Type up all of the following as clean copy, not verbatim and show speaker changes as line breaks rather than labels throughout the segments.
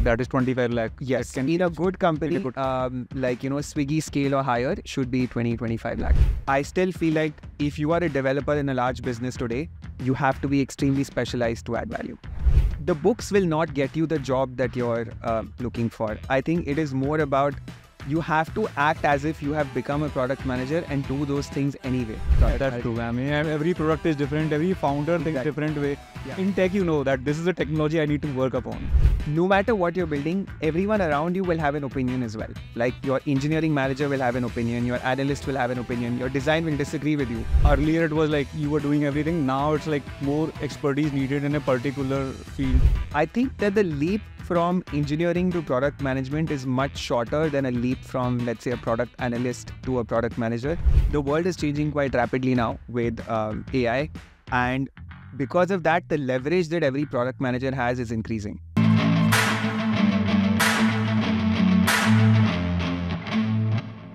that is 25 lakh.
Yes,
Can
in a good company, like, Swiggy scale or higher, should be 20, 25 lakh. I still feel like if you are a developer in a large business today, you have to be extremely specialized to add value. The books will not get you the job that you're looking for. I think it is more about you have to act as if you have become a product manager and do those things anyway.
That's true. I mean, every product is different. Every founder thinks different way.
Yeah.
In tech, you know that this is a technology I need to work upon.
No matter what you're building, everyone around you will have an opinion as well. Like your engineering manager will have an opinion, your analyst will have an opinion, your design will disagree with you.
Earlier, it was like you were doing everything. Now, it's like more expertise needed in a particular field.
I think that the leap from engineering to product management is much shorter than a leap from, let's say, a product analyst to a product manager. The world is changing quite rapidly now with AI, and because of that, the leverage that every product manager has is increasing.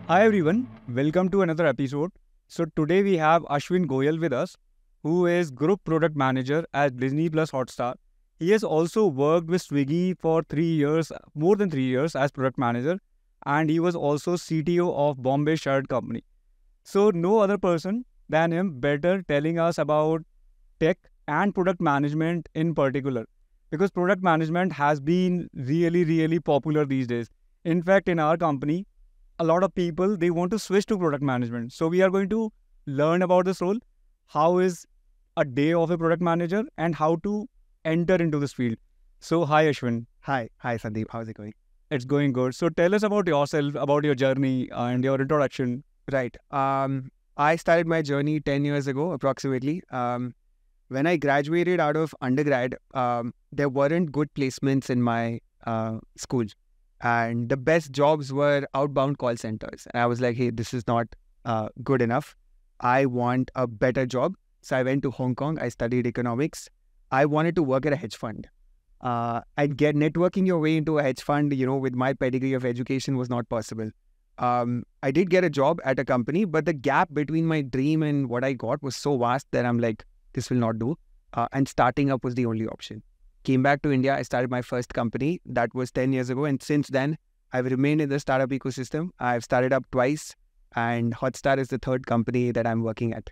Hi everyone, welcome to another episode. So today we have Ashwin Goyal with us, who is Group Product Manager at Disney Plus Hotstar. He has also worked with Swiggy for 3 years, more than 3 years as product manager, and he was also CTO of Bombay Shirt Company. So no other person than him better telling us about tech and product management in particular, because product management has been really popular these days. In fact, in our company, a lot of people, they want to switch to product management. So we are going to learn about this role, how is a day of a product manager, and how to enter into this field. So hi Ashwin.
Hi Sandeep, how's it going?
It's going good. So tell us about yourself, about your journey and your introduction.
Right. I started my journey 10 years ago, approximately. When I graduated out of undergrad, there weren't good placements in my school. And the best jobs were outbound call centers. And I was like, hey, this is not good enough. I want a better job. So I went to Hong Kong. I studied economics. I wanted to work at a hedge fund. And networking your way into a hedge fund, with my pedigree of education was not possible. I did get a job at a company, but the gap between my dream and what I got was so vast that I'm like, this will not do. And starting up was the only option. Came back to India. I started my first company. That was 10 years ago. And since then, I've remained in the startup ecosystem. I've started up twice. And Hotstar is the third company that I'm working at.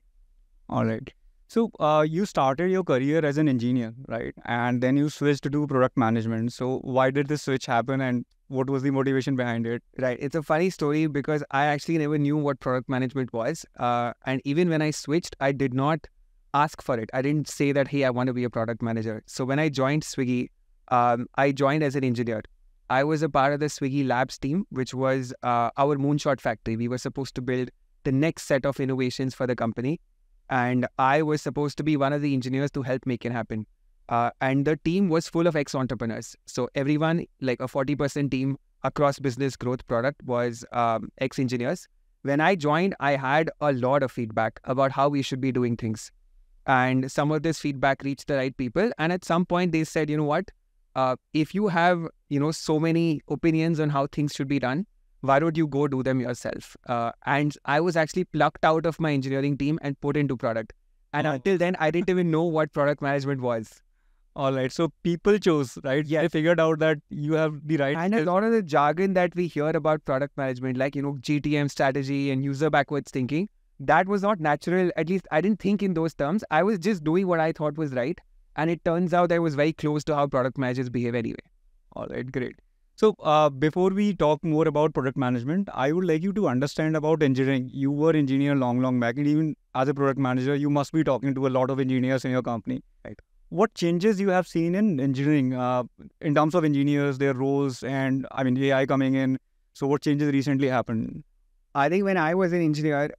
All right. So you started your career as an engineer, right? And then you switched to product management. So why did this switch happen and what was the motivation behind it?
Right. It's a funny story because I actually never knew what product management was. And even when I switched, I did not ask for it. I didn't say that, hey, I want to be a product manager. So when I joined Swiggy, I joined as an engineer. I was a part of the Swiggy Labs team, which was our moonshot factory. We were supposed to build the next set of innovations for the company. And I was supposed to be one of the engineers to help make it happen. And the team was full of ex-entrepreneurs. So everyone, like a 40% team across business growth product, was ex-engineers. When I joined, I had a lot of feedback about how we should be doing things. And some of this feedback reached the right people. And at some point they said, you know what, if you have, so many opinions on how things should be done, why don't you go do them yourself? And I was actually plucked out of my engineering team and put into product. And until then, I didn't even know what product management was.
All right. So people chose, right?
Yes.
They figured out that you have the right.
And a lot of the jargon that we hear about product management, like, GTM strategy and user backwards thinking, that was not natural. At least I didn't think in those terms. I was just doing what I thought was right. And it turns out I was very close to how product managers behave anyway.
All right, great. So before we talk more about product management, I would like you to understand about engineering. You were engineer long back, and even as a product manager, you must be talking to a lot of engineers in your company.
Right.
What changes you have seen in engineering in terms of engineers, their roles, and AI coming in? So what changes recently happened?
I think when I was an engineer,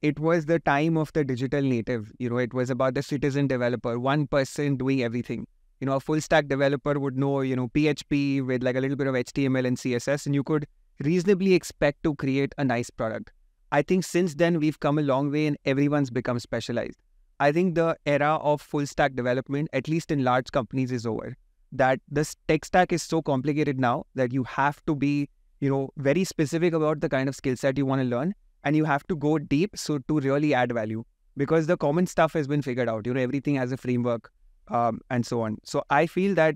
it was the time of the digital native. It was about the citizen developer, one person doing everything. A full stack developer would know, PHP with like a little bit of HTML and CSS, and you could reasonably expect to create a nice product. I think since then we've come a long way and everyone's become specialized. I think the era of full stack development, at least in large companies, is over. That the tech stack is so complicated now that you have to be, very specific about the kind of skill set you want to learn, and you have to go deep so to really add value, because the common stuff has been figured out. Everything has a framework. And so on. So I feel that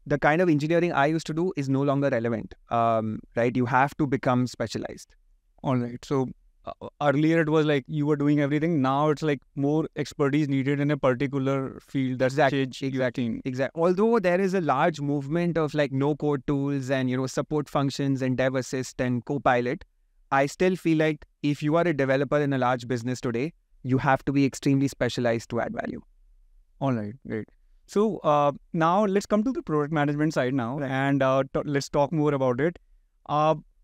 the kind of engineering I used to do is no longer relevant, right? You have to become specialized.
All right. So earlier it was like you were doing everything. Now it's like more expertise needed in a particular field. That's changed.
Exactly. Although there is a large movement of like no-code tools and, support functions and dev assist and Copilot, I still feel like if you are a developer in a large business today, you have to be extremely specialized to add value.
All right, great. So now let's come to the product management side now, and let's talk more about it.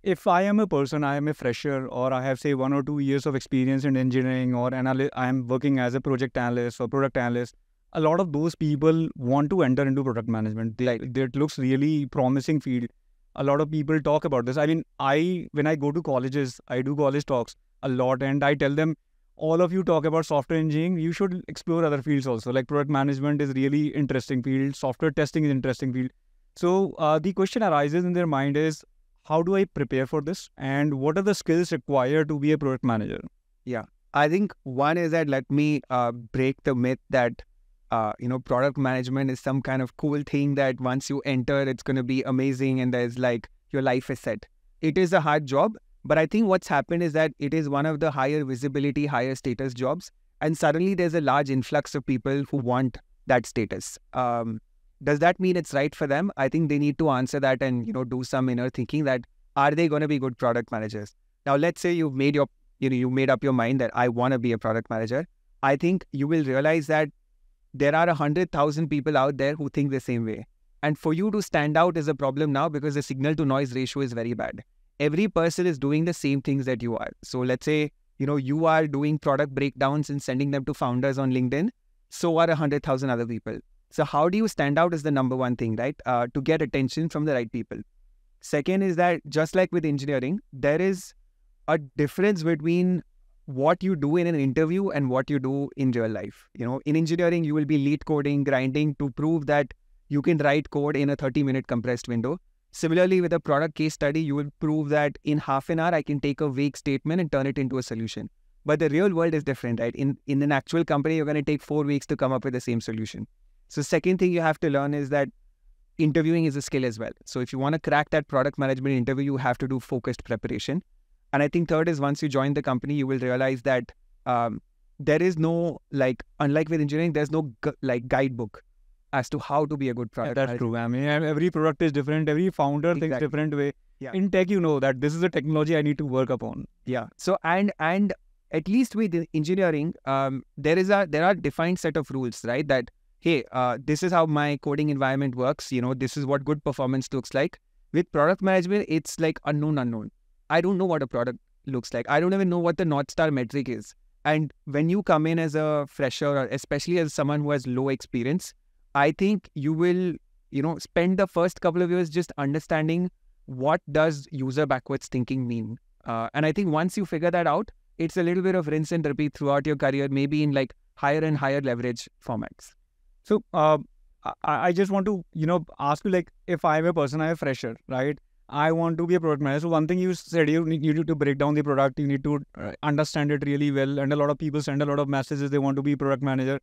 If I am a person, I am a fresher, or I have say 1 or 2 years of experience in engineering, or I am working as a project analyst or product analyst, a lot of those people want to enter into product management. That looks really promising field. A lot of people talk about this. I mean, when I go to colleges, I do college talks a lot, and I tell them, all of you talk about software engineering, you should explore other fields also. Like product management is really interesting field, software testing is interesting field. So the question arises in their mind is, how do I prepare for this? And what are the skills required to be a product manager?
Yeah, I think one is that let me break the myth that, product management is some kind of cool thing that once you enter, it's going to be amazing and there's like your life is set. It is a hard job, but I think what's happened is that it is one of the higher visibility, higher status jobs. And suddenly there's a large influx of people who want that status. Does that mean it's right for them? I think they need to answer that and, do some inner thinking that, are they going to be good product managers? Now, let's say you've made you made up your mind that I want to be a product manager. I think you will realize that there are 100,000 people out there who think the same way. And for you to stand out is a problem now because the signal to noise ratio is very bad. Every person is doing the same things that you are. So let's say, you are doing product breakdowns and sending them to founders on LinkedIn. So are 100,000 other people. So how do you stand out is the number one thing, right? To get attention from the right people. Second is that just like with engineering, there is a difference between what you do in an interview and what you do in real life. In engineering, you will be lead coding, grinding to prove that you can write code in a 30-minute compressed window. Similarly, with a product case study, you will prove that in half an hour, I can take a vague statement and turn it into a solution. But the real world is different, right? In an actual company, you're going to take 4 weeks to come up with the same solution. So second thing you have to learn is that interviewing is a skill as well. So if you want to crack that product management interview, you have to do focused preparation. And I think third is once you join the company, you will realize that there is no, unlike with engineering, there's no guidebook as to how to be a good product
manager. That's true. I mean, every product is different. Every founder thinks different way.
Yeah.
In tech, that this is a technology I need to work upon.
Yeah. So, and at least with engineering, there are defined set of rules, right? That, hey, this is how my coding environment works. This is what good performance looks like. With product management, it's like unknown. I don't know what a product looks like. I don't even know what the North Star metric is. And when you come in as a fresher, or especially as someone who has low experience, I think you will, spend the first couple of years just understanding what does user backwards thinking mean. And I think once you figure that out, it's a little bit of rinse and repeat throughout your career, maybe in like higher and higher leverage formats.
So I just want to, ask you, like, if I'm a person, I'm a fresher, right? I want to be a product manager. So one thing you said, you need to break down the product. You need to understand it really well. And a lot of people send a lot of messages. They want to be product manager.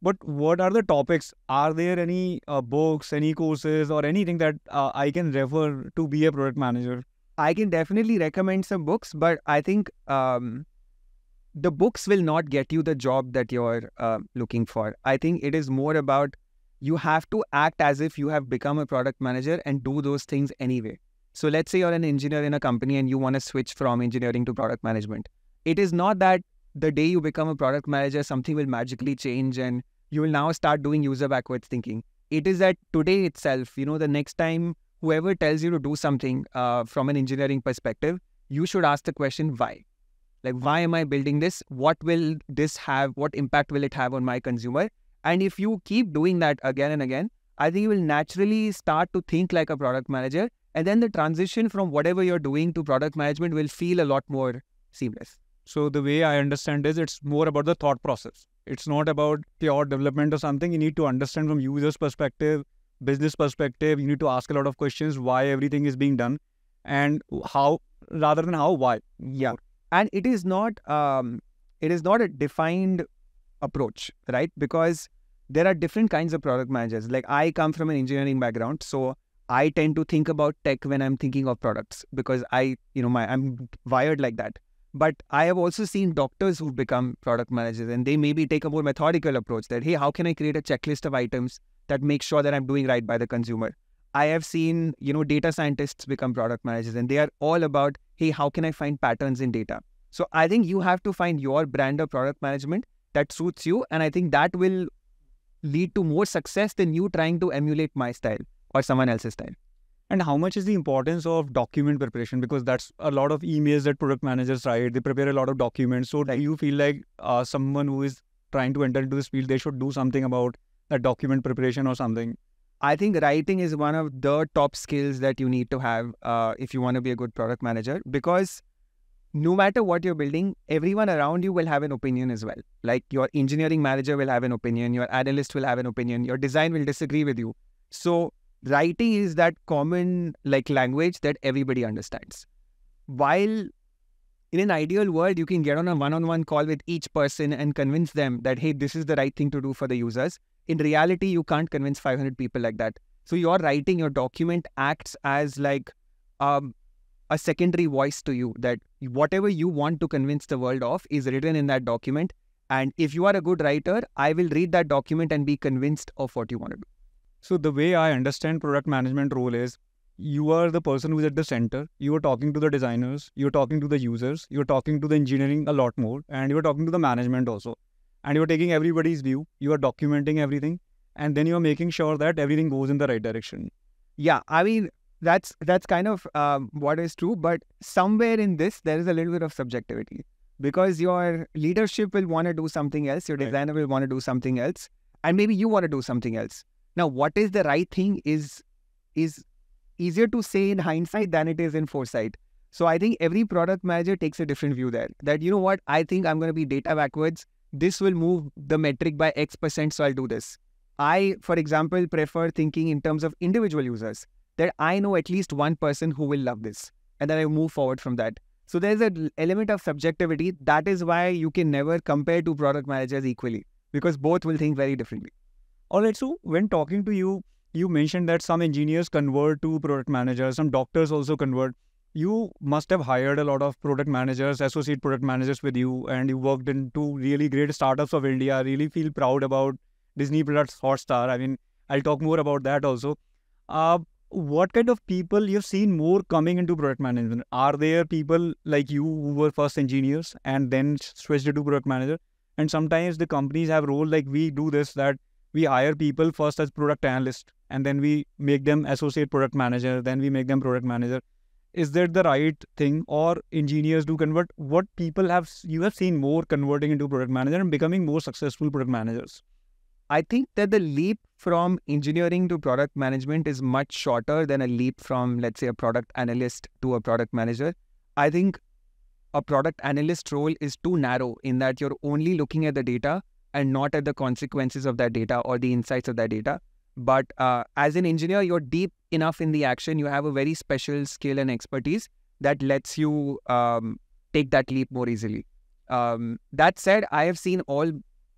But what are the topics? Are there any books, any courses, or anything that I can refer to be a product manager?
I can definitely recommend some books, but I think the books will not get you the job that you're looking for. I think it is more about you have to act as if you have become a product manager and do those things anyway. So let's say you're an engineer in a company and you want to switch from engineering to product management. It is not that the day you become a product manager, something will magically change and you will now start doing user backwards thinking. It is that today itself, the next time whoever tells you to do something from an engineering perspective, you should ask the question, why? Like, why am I building this? What will this have? What impact will it have on my consumer? And if you keep doing that again and again, I think you will naturally start to think like a product manager. And then the transition from whatever you're doing to product management will feel a lot more seamless.
So the way I understand is it's more about the thought process. It's not about pure development or something. You need to understand from user's perspective, business perspective. You need to ask a lot of questions, why everything is being done and how, rather than how, why.
Yeah. And it is not a defined approach, right? Because there are different kinds of product managers. Like I come from an engineering background, so I tend to think about tech when I'm thinking of products because I'm wired like that. But I have also seen doctors who've become product managers, and they maybe take a more methodical approach that, hey, how can I create a checklist of items that make sure that I'm doing right by the consumer? I have seen, data scientists become product managers, and they are all about, hey, how can I find patterns in data? So I think you have to find your brand of product management that suits you. And I think that will lead to more success than you trying to emulate my style or someone else's style.
And how much is the importance of document preparation? Because that's a lot of emails that product managers write. They prepare a lot of documents. So do you feel like someone who is trying to enter into this field, they should do something about that document preparation or something?
I think writing is one of the top skills that you need to have if you want to be a good product manager, because no matter what you're building, everyone around you will have an opinion as well. Like your engineering manager will have an opinion, your analyst will have an opinion, your design will disagree with you. So writing is that common language that everybody understands. While in an ideal world, you can get on a one-on-one call with each person and convince them that, hey, this is the right thing to do for the users. In reality, you can't convince 500 people like that. So your writing, your document acts as a secondary voice to you, that whatever you want to convince the world of is written in that document. And if you are a good writer, I will read that document and be convinced of what you want to do.
So the way I understand product management role is, you are the person who is at the center. You are talking to the designers, you're talking to the users, you're talking to the engineering a lot more, and you're talking to the management also. And you're taking everybody's view, you are documenting everything, and then you're making sure that everything goes in the right direction.
Yeah, I mean, that's kind of what is true, but somewhere in this, there is a little bit of subjectivity, because your leadership will want to do something else, your designer will want to do something else, and maybe you want to do something else. Now, what is the right thing is easier to say in hindsight than it is in foresight. So I think every product manager takes a different view there. That, you know what, I think I'm going to be data backwards. This will move the metric by X%, so I'll do this. I, for example, prefer thinking in terms of individual users, that I know at least one person who will love this, and then I move forward from that. So there's an element of subjectivity. That is why you can never compare two product managers equally, because both will think very differently.
All right, so when talking to you, you mentioned that some engineers convert to product managers, some doctors also convert. You must have hired a lot of product managers, associate product managers with you, and you worked in two really great startups of India. I really feel proud about Disney Plus Hotstar. I mean, I'll talk more about that also. What kind of people you've seen more coming into product management? Are there people like you who were first engineers and then switched to product manager? And sometimes the companies have role like we do this, that we hire people first as product analyst, and then we make them associate product manager, then we make them product manager. Is that the right thing, or engineers do convert? What people you have seen more converting into product manager and becoming more successful product managers?
I think that the leap from engineering to product management is much shorter than a leap from, let's say, a product analyst to a product manager. I think a product analyst role is too narrow in that you're only looking at the data and not at the consequences of that data or the insights of that data. But as an engineer, you're deep enough in the action. You have a very special skill and expertise that lets you take that leap more easily. That said, I have seen all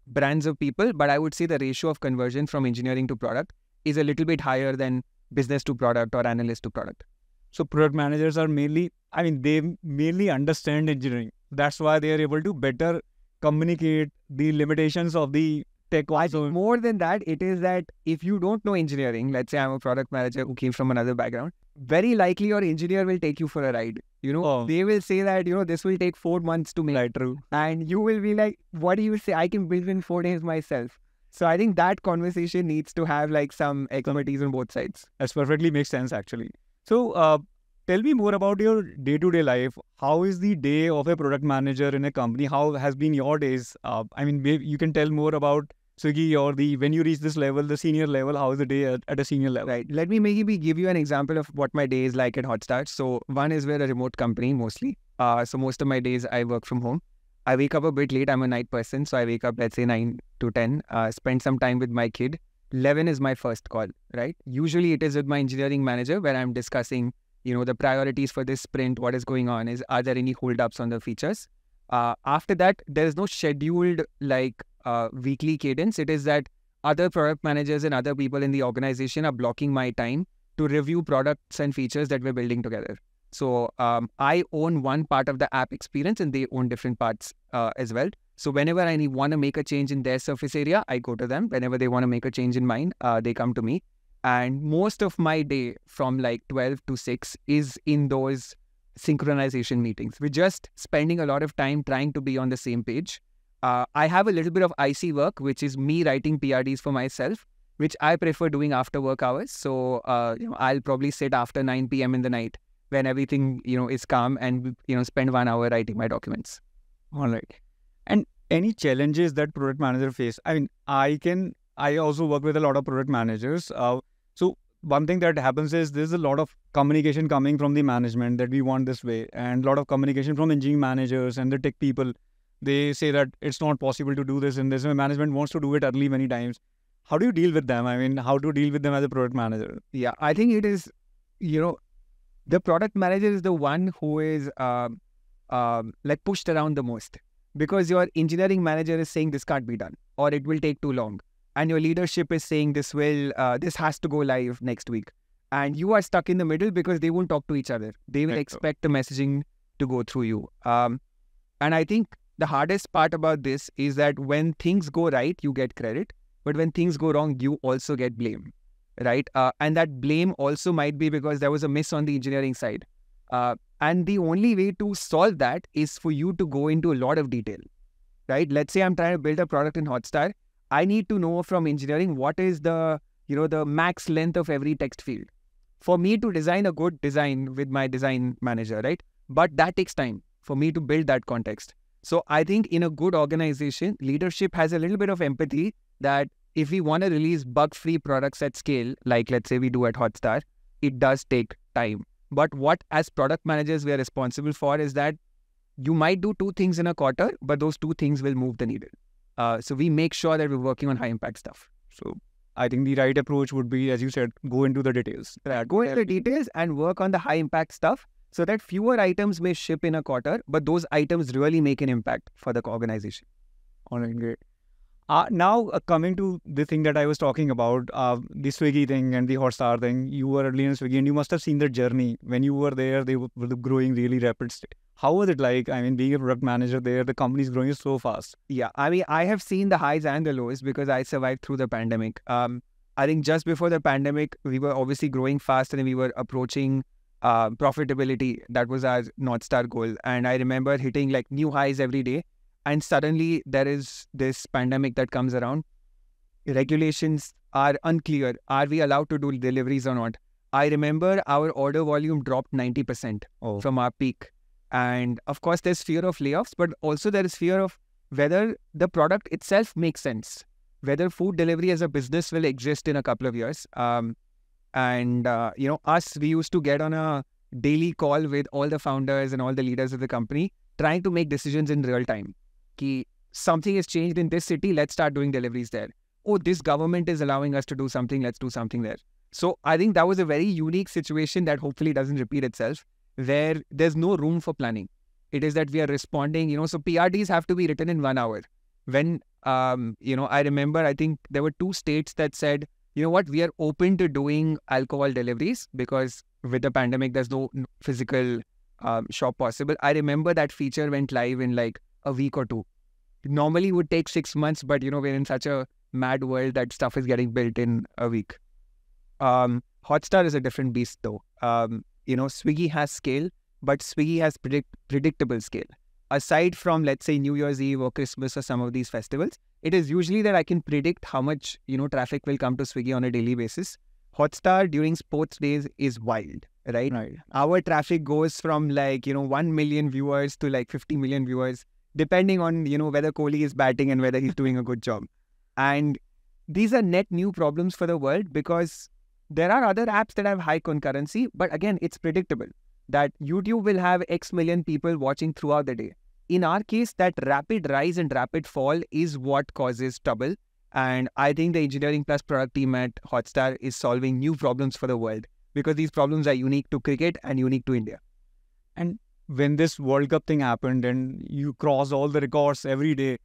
brands of people, but I would say the ratio of conversion from engineering to product is a little bit higher than business to product or analyst to product.
So product managers are mainly, they mainly understand engineering. That's why they are able to better communicate the limitations of the tech. Also,
more than that, it is that if you don't know engineering, let's say I'm a product manager who came from another background, very likely your engineer will take you for a ride. They will say that, this will take 4 months to make.
Right, true.
And you will be like, what do you say? I can build in 4 days myself. So I think that conversation needs to have some expertise on both sides.
That perfectly makes sense, actually. So tell me more about your day-to-day life. How is the day of a product manager in a company? How has been your days? Maybe you can tell more about Swiggy, or when you reach this level, the senior level, how is the day at a senior level?
Right. Let me maybe give you an example of what my day is like at Hotstar. So one is we're a remote company mostly. So most of my days I work from home. I wake up a bit late. I'm a night person. So I wake up, let's say 9 to 10, spend some time with my kid. 11 is my first call, right? Usually it is with my engineering manager where I'm discussing, the priorities for this sprint, what is going on, are there any holdups on the features? After that, there is no scheduled weekly cadence. It is that other product managers and other people in the organization are blocking my time to review products and features that we're building together. So I own one part of the app experience and they own different parts as well. So whenever I want to make a change in their surface area, I go to them. Whenever they want to make a change in mine, they come to me. And most of my day from like 12 to 6 is in those synchronization meetings. We're just spending a lot of time trying to be on the same page. I have a little bit of IC work, which is me writing PRDs for myself, which I prefer doing after work hours. So I'll probably sit after 9 p.m. in the night when everything is calm and spend 1 hour writing my documents.
All right. And any challenges that product manager face? I mean, I also work with a lot of product managers. So one thing that happens is there's a lot of communication coming from the management that we want this way, and a lot of communication from engineering managers and the tech people. They say that it's not possible to do this in this way. Management wants to do it early many times. How do you deal with them? I mean, how to deal with them as a product manager?
Yeah, I think it is, the product manager is the one who is like pushed around the most, because your engineering manager is saying this can't be done or it will take too long, and your leadership is saying this has to go live next week, and you are stuck in the middle because they won't talk to each other. They will expect the messaging to go through you. And I think the hardest part about this is that when things go right, you get credit, but when things go wrong, you also get blame, right? And that blame also might be because there was a miss on the engineering side. And the only way to solve that is for you to go into a lot of detail, right? Let's say I'm trying to build a product in Hotstar. I need to know from engineering what is the max length of every text field for me to design a good design with my design manager, right? But that takes time for me to build that context. So I think in a good organization, leadership has a little bit of empathy that if we want to release bug-free products at scale, like let's say we do at Hotstar, it does take time. But what as product managers we are responsible for is that you might do 2 things in a quarter, but those 2 things will move the needle. So we make sure that we're working on high impact stuff.
So I think the right approach would be, as you said, go into the details.
Go into the details and work on the high impact stuff so that fewer items may ship in a quarter, but those items really make an impact for the organization.
All right, great. Now coming to the thing that I was talking about, the Swiggy thing and the Hotstar thing. You were early in Swiggy and you must have seen the journey. When you were there, they were growing really rapid. How was it like? I mean, being a product manager there, the company is growing so fast.
Yeah, I mean, I have seen the highs and the lows because I survived through the pandemic. I think just before the pandemic, we were obviously growing fast and we were approaching profitability. That was our North Star goal. And I remember hitting like new highs every day. And suddenly there is this pandemic that comes around. Regulations are unclear. Are we allowed to do deliveries or not? I remember our order volume dropped 90% from our peak. And of course, there's fear of layoffs, but also there is fear of whether the product itself makes sense, whether food delivery as a business will exist in a couple of years. Us, we used to get on a daily call with all the founders and all the leaders of the company, trying to make decisions in real time. Something has changed in this city, let's start doing deliveries there. Oh, this government is allowing us to do something, let's do something there. So I think that was a very unique situation that hopefully doesn't repeat itself, where there's no room for planning. It is that we are responding, so PRDs have to be written in 1 hour. When, I remember, I think there were 2 states that said, you know what, we are open to doing alcohol deliveries because with the pandemic, there's no physical shop possible. I remember that feature went live in like a week or 2. Normally it would take 6 months, but we're in such a mad world that stuff is getting built in a week. Hotstar is a different beast though. Swiggy has scale, but Swiggy has predictable scale. Aside from, let's say, New Year's Eve or Christmas or some of these festivals, it is usually that I can predict how much, traffic will come to Swiggy on a daily basis. Hotstar during sports days is wild, right? Our traffic goes from 1 million viewers to 50 million viewers, depending on, whether Kohli is batting and whether he's doing a good job. And these are net new problems for the world because there are other apps that have high concurrency, but again, it's predictable that YouTube will have X million people watching throughout the day. In our case, that rapid rise and rapid fall is what causes trouble. And I think the engineering plus product team at Hotstar is solving new problems for the world because these problems are unique to cricket and unique to India.
And when this World Cup thing happened and you crossed all the records every day,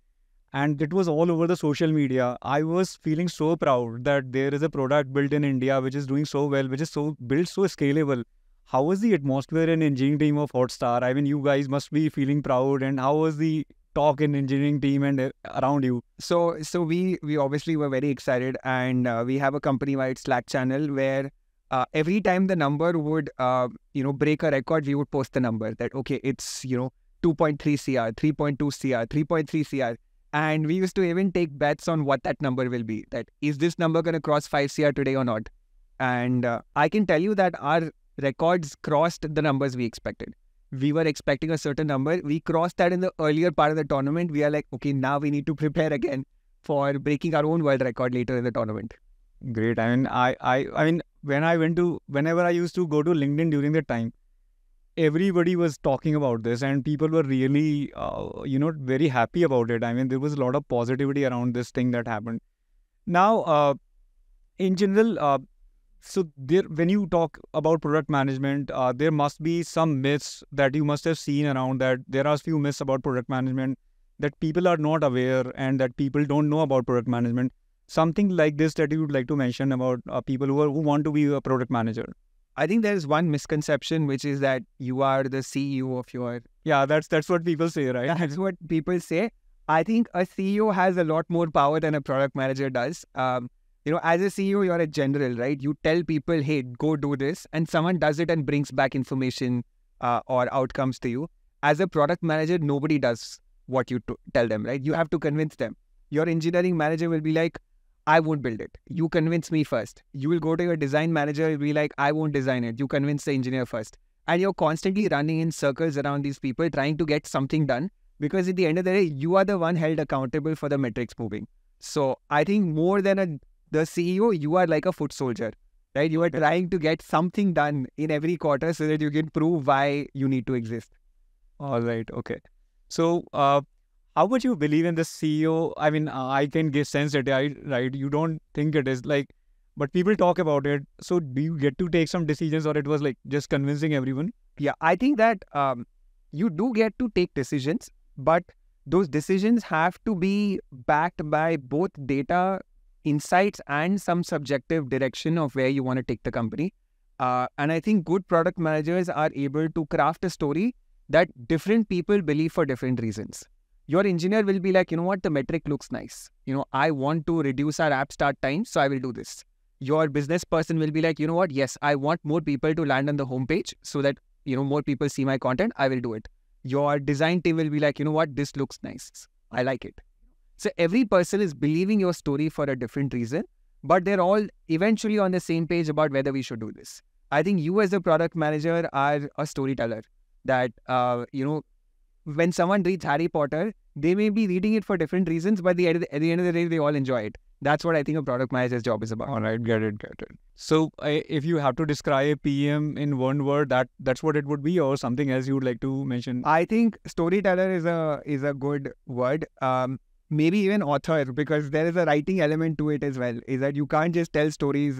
and it was all over the social media. I was feeling so proud that there is a product built in India which is doing so well, which is so built so scalable. How was the atmosphere and engineering team of Hotstar? I mean, you guys must be feeling proud. And how was the talk in engineering team and around you?
So we obviously were very excited, and we have a company-wide Slack channel where every time the number would break a record, we would post the number that okay, it's 2.3 CR, 3.2 CR, 3.3 CR. And we used to even take bets on what that number will be. That is this number going to cross 5 CR today or not? And I can tell you that our records crossed the numbers we expected. We were expecting a certain number. We crossed that in the earlier part of the tournament. We are like, okay, now we need to prepare again for breaking our own world record later in the tournament.
Great. I mean, I mean, whenever I used to go to LinkedIn during that time, everybody was talking about this, and people were really, very happy about it. I mean, there was a lot of positivity around this thing that happened. Now, in general, so there, when you talk about product management, there must be some myths that you must have seen around that. There are a few myths about product management that people are not aware and that people don't know about product management. Something like this that you would like to mention about people who want to be a product manager.
I think there is one misconception, which is that you are the CEO of your...
Yeah, that's what people say, right?
That's what people say. I think a CEO has a lot more power than a product manager does. As a CEO, you're a general, right? You tell people, hey, go do this, and someone does it and brings back information or outcomes to you. As a product manager, nobody does what you tell them, right? You have to convince them. Your engineering manager will be like, I won't build it. You convince me first. You will go to your design manager and be like, I won't design it. You convince the engineer first. And you're constantly running in circles around these people trying to get something done, because at the end of the day, you are the one held accountable for the metrics moving. So I think more than the CEO, you are like a foot soldier, right? You are trying to get something done in every quarter so that you can prove why you need to exist.
All right. Okay. So, how much you believe in the CEO? I mean, I can get sense that, right? You don't think it is like, but people talk about it. So do you get to take some decisions, or it was like just convincing everyone?
Yeah, I think that you do get to take decisions, but those decisions have to be backed by both data, insights, and some subjective direction of where you want to take the company. And I think good product managers are able to craft a story that different people believe for different reasons. Your engineer will be like, you know what, the metric looks nice. I want to reduce our app start time, so I will do this. Your business person will be like, you know what, yes, I want more people to land on the homepage so that, more people see my content, I will do it. Your design team will be like, you know what, this looks nice. I like it. So every person is believing your story for a different reason, but they're all eventually on the same page about whether we should do this. I think you as a product manager are a storyteller that, when someone reads Harry Potter, they may be reading it for different reasons, but at the end of the day, they all enjoy it. That's what I think a product manager's job is about.
All right, get it. So, if you have to describe PM in one word, that's what it would be, or something else you would like to mention?
I think storyteller is a good word. Maybe even author, because there is a writing element to it as well. Is that you can't just tell stories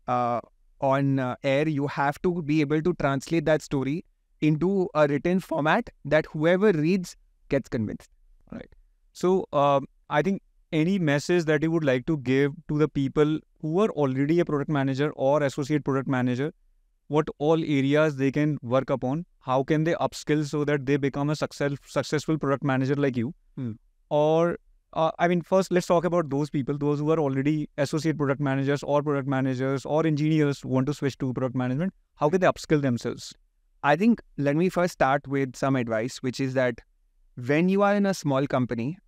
on air. You have to be able to translate that story into a written format that whoever reads gets convinced.
Right. So, I think any message that you would like to give to the people who are already a product manager or associate product manager, what all areas they can work upon, how can they upskill so that they become a successful product manager like you? Or, first let's talk about those people, those who are already associate product managers or engineers who want to switch to product management. How can they upskill themselves?
I think let me first start with some advice, which is that when you are in a small company,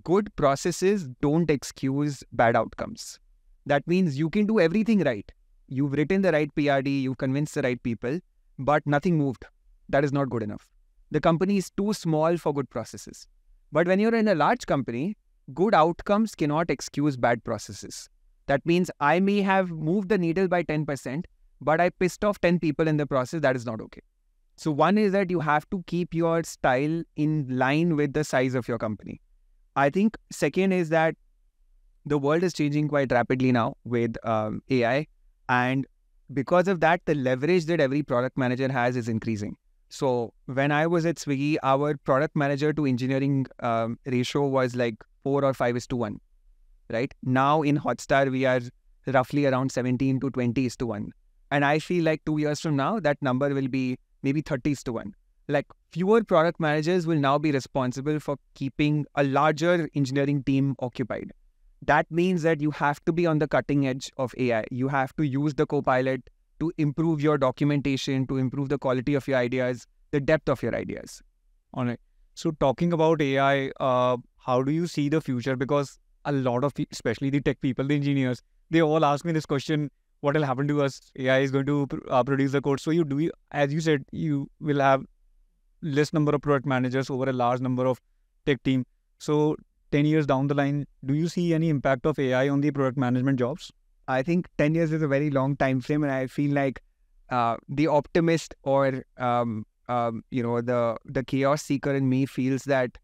good processes don't excuse bad outcomes. That means you can do everything right. You've written the right PRD, you've convinced the right people, but nothing moved. That is not good enough. The company is too small for good processes. But when you're in a large company, good outcomes cannot excuse bad processes. That means I may have moved the needle by 10%, but I pissed off 10 people in the process. That is not okay. So one is that you have to keep your style in line with the size of your company. I think second is that the world is changing quite rapidly now with AI. And because of that, the leverage that every product manager has is increasing. So when I was at Swiggy, our product manager to engineering ratio was like 4 or 5:1, right? Now in Hotstar, we are roughly around 17 to 20:1. And I feel like 2 years from now, that number will be maybe 30:1. Like fewer product managers will now be responsible for keeping a larger engineering team occupied. That means that you have to be on the cutting edge of AI. You have to use the Copilot to improve your documentation, to improve the quality of your ideas, the depth of your ideas.
All right. So talking about AI, how do you see the future? Because a lot of, especially the tech people, the engineers, they all ask me this question: what will happen to us? AI is going to produce the code. So as you said, you will have less number of product managers over a large number of tech team. So 10 years down the line, do you see any impact of AI on the product management jobs?
I think 10 years is a very long time frame, and I feel like the optimist or the chaos seeker in me feels that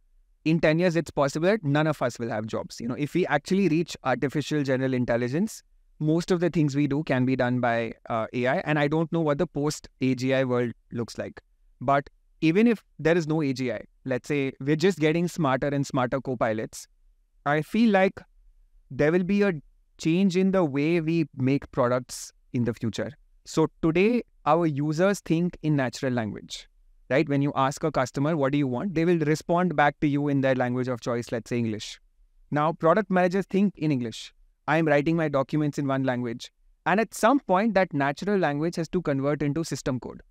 in 10 years it's possible that none of us will have jobs. If we actually reach artificial general intelligence, most of the things we do can be done by AI, and I don't know what the post-AGI world looks like. But even if there is no AGI, let's say we're just getting smarter and smarter co-pilots, I feel like there will be a change in the way we make products in the future. So today, our users think in natural language, right? When you ask a customer, what do you want? They will respond back to you in their language of choice, let's say English. Now, product managers think in English. I'm writing my documents in one language. And at some point, that natural language has to convert into system code.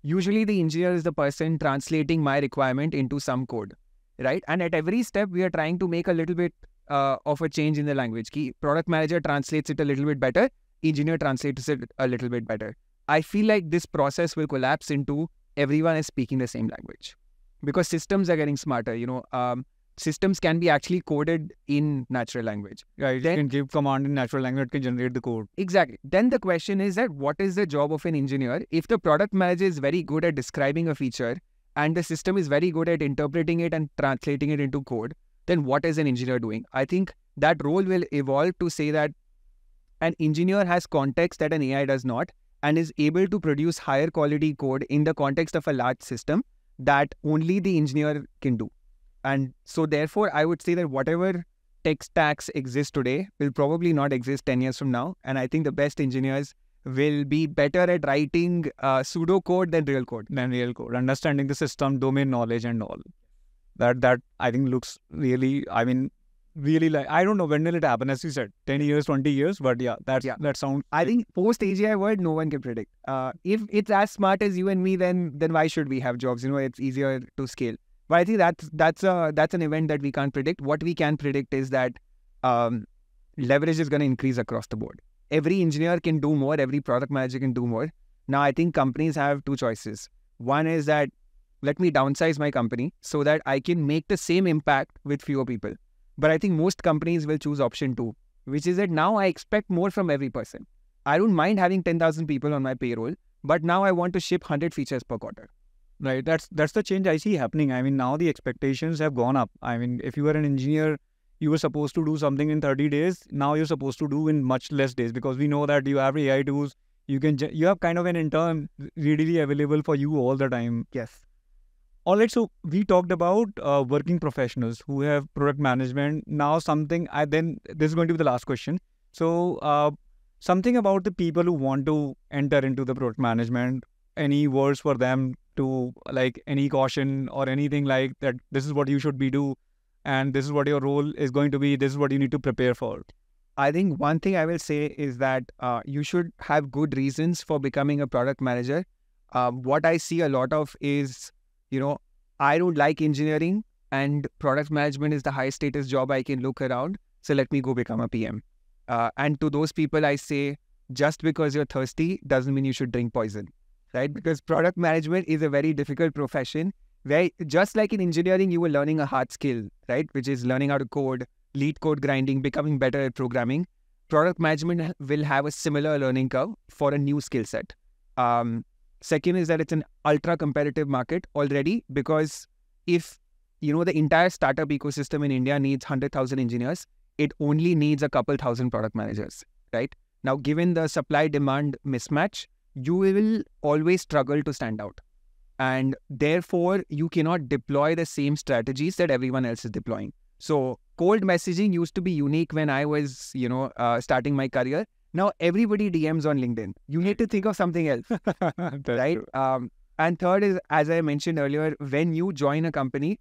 Usually, the engineer is the person translating my requirement into some code, right? And at every step, we are trying to make a little bit of a change in the language. Product manager translates it a little bit better, engineer translates it a little bit better. I feel like this process will collapse into everyone is speaking the same language because systems are getting smarter. Systems can be actually coded in natural language.
Right, you can give command in natural language, it can generate the code.
Exactly. Then the question is that what is the job of an engineer? If the product manager is very good at describing a feature and the system is very good at interpreting it and translating it into code, then what is an engineer doing? I think that role will evolve to say that an engineer has context that an AI does not and is able to produce higher quality code in the context of a large system that only the engineer can do. And so therefore, I would say that whatever tech stacks exist today will probably not exist 10 years from now. And I think the best engineers will be better at writing pseudo code than real code.
Understanding the system, domain knowledge and all. That I think looks really, really like, I don't know when will it happen, as you said, 10 years, 20 years, but that sounds...
I think post-AGI world, no one can predict. If it's as smart as you and me, then why should we have jobs? It's easier to scale. But I think that's an event that we can't predict. What we can predict is that leverage is going to increase across the board. Every engineer can do more. Every product manager can do more. Now, I think companies have two choices. One is that let me downsize my company so that I can make the same impact with fewer people. But I think most companies will choose option 2, which is that now I expect more from every person. I don't mind having 10,000 people on my payroll, but now I want to ship 100 features per quarter.
Right, that's the change I see happening. Now the expectations have gone up. If you were an engineer, you were supposed to do something in 30 days. Now you're supposed to do in much less days because we know that you have AI tools. You have kind of an intern readily available for you all the time.
Yes.
All right, so we talked about working professionals who have product management. Now then this is going to be the last question. So something about the people who want to enter into the product management, any words for them to, like, any caution or anything like that, this is what you should be do and this is what your role is going to be, this is what you need to prepare for?
I think one thing I will say is that you should have good reasons for becoming a product manager. What I see a lot of is, I don't like engineering and product management is the high status job I can look around. So let me go become a PM. And to those people, I say, just because you're thirsty doesn't mean you should drink poison, right? Because product management is a very difficult profession where, just like in engineering, you were learning a hard skill, right? Which is learning how to code, lead code grinding, becoming better at programming. Product management will have a similar learning curve for a new skill set. Second is that it's an ultra competitive market already, because if, the entire startup ecosystem in India needs 100,000 engineers, it only needs a couple thousand product managers, right? Now, given the supply-demand mismatch, you will always struggle to stand out. and therefore you cannot deploy the same strategies that everyone else is deploying. So cold messaging used to be unique when I was, starting my career. Now everybody DMs on LinkedIn. You need to think of something else, right? And third is, as I mentioned earlier, when you join a company,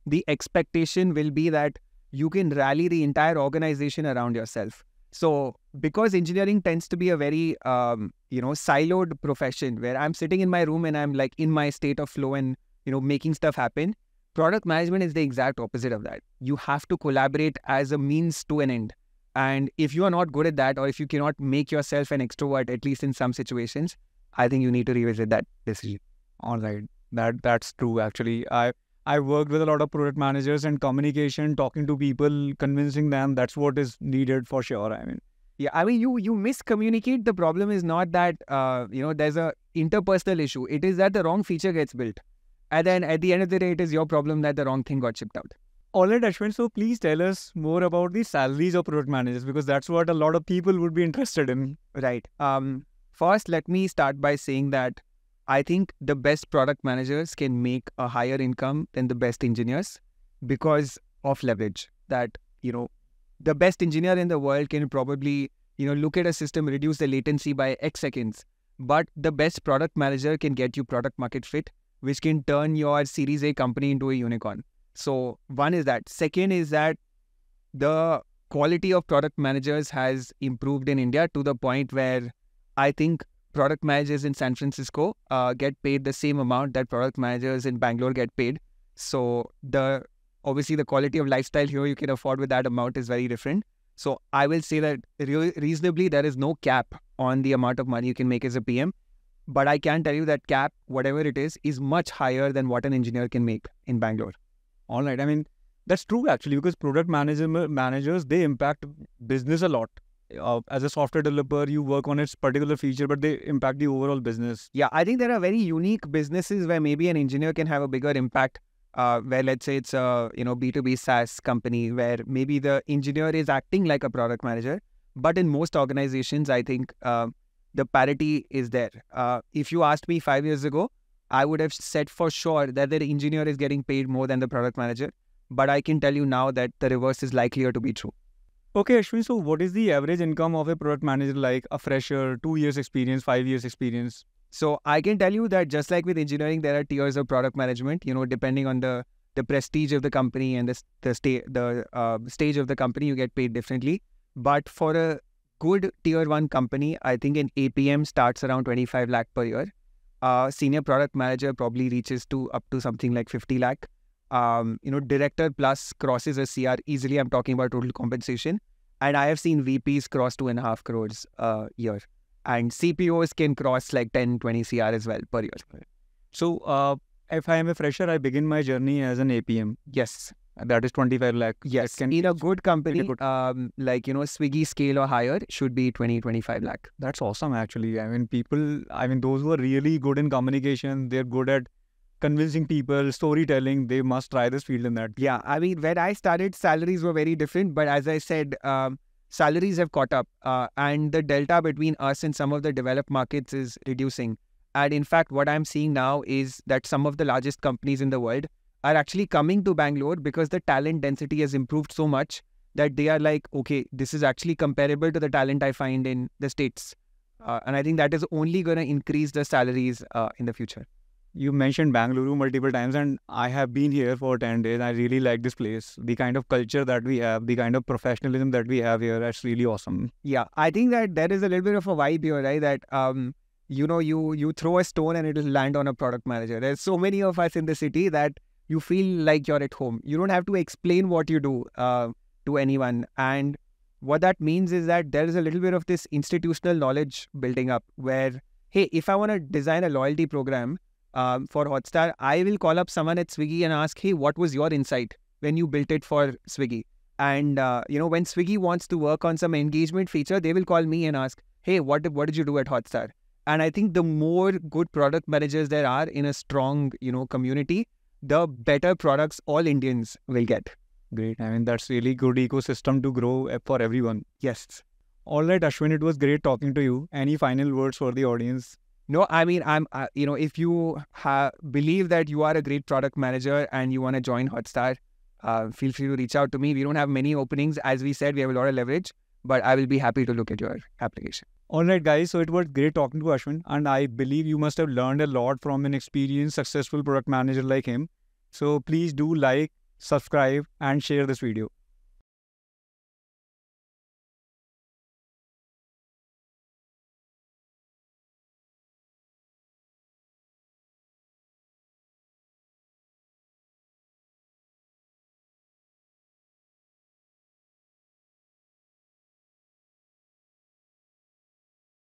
the expectation will be that you can rally the entire organization around yourself. So because engineering tends to be a very, siloed profession where I'm sitting in my room and I'm like in my state of flow and, making stuff happen, product management is the exact opposite of that. You have to collaborate as a means to an end. And if you are not good at that, or if you cannot make yourself an extrovert, at least in some situations, I think you need to revisit that decision.
All right. That's true, actually. I worked with a lot of product managers, and communication, talking to people, convincing them, that's what is needed for sure.
You miscommunicate. The problem is not that, there's a interpersonal issue. It is that the wrong feature gets built. And then at the end of the day, it is your problem that the wrong thing got shipped out.
All right, Ashwin. So please tell us more about the salaries of product managers, because that's what a lot of people would be interested in.
Right. First, let me start by saying that I think the best product managers can make a higher income than the best engineers because of leverage. That, the best engineer in the world can probably, look at a system, reduce the latency by X seconds. But the best product manager can get you product market fit, which can turn your Series A company into a unicorn. So one is that. Second is that the quality of product managers has improved in India to the point where I think product managers in San Francisco get paid the same amount that product managers in Bangalore get paid. So obviously the quality of lifestyle here you can afford with that amount is very different. So I will say that reasonably there is no cap on the amount of money you can make as a PM. But I can tell you that cap, whatever it is much higher than what an engineer can make in Bangalore.
All right. That's true, actually, because product managers, they impact business a lot. As a software developer, you work on its particular feature, but they impact the overall business.
Yeah, I think there are very unique businesses where maybe an engineer can have a bigger impact, where let's say it's a B2B SaaS company where maybe the engineer is acting like a product manager. But in most organizations, I think the parity is there. If you asked me 5 years ago, I would have said for sure that the engineer is getting paid more than the product manager. But I can tell you now that the reverse is likelier to be true.
Okay, Ashwin, so what is the average income of a product manager, like a fresher, 2 years experience, 5 years experience?
So I can tell you that just like with engineering, there are tiers of product management, depending on the prestige of the company and the stage of the company, you get paid differently. But for a good tier 1 company, I think an APM starts around 25 lakh per year. Senior product manager probably reaches up to something like 50 lakh. Director plus crosses a CR easily. I'm talking about total compensation. And I have seen VPs cross 2.5 crores a year. And CPOs can cross like 10, 20 CR as well per year.
So if I am a fresher, I begin my journey as an APM.
Yes.
That is 25 lakh.
Yes. In a good company, Swiggy scale or higher should be 20, 25 lakh.
That's awesome, actually. Those who are really good in communication, they're good at convincing people, storytelling, they must try this field in that.
Yeah, when I started, salaries were very different. But as I said, salaries have caught up. And the delta between us and some of the developed markets is reducing. And in fact, what I'm seeing now is that some of the largest companies in the world are actually coming to Bangalore because the talent density has improved so much that they are like, okay, this is actually comparable to the talent I find in the States. And I think that is only going to increase the salaries in the future.
You mentioned Bangalore multiple times, and I have been here for 10 days. I really like this place. The kind of culture that we have, the kind of professionalism that we have here, that's really awesome.
Yeah, I think that there is a little bit of a vibe here, right? That, you throw a stone and it will land on a product manager. There's so many of us in the city that you feel like you're at home. You don't have to explain what you do to anyone. And what that means is that there is a little bit of this institutional knowledge building up where, hey, if I want to design a loyalty program for Hotstar, I will call up someone at Swiggy and ask, hey, what was your insight when you built it for Swiggy? And, when Swiggy wants to work on some engagement feature, they will call me and ask, hey, what did you do at Hotstar? And I think the more good product managers there are in a strong, community, the better products all Indians will get.
Great. That's really good ecosystem to grow for everyone.
Yes.
All right, Ashwin, it was great talking to you. Any final words for the audience?
No, I mean, if you believe that you are a great product manager and you want to join Hotstar, feel free to reach out to me. We don't have many openings. As we said, we have a lot of leverage, but I will be happy to look at your application.
All right, guys. So it was great talking to Ashwin, and I believe you must have learned a lot from an experienced, successful product manager like him. So please do like, subscribe, and share this video.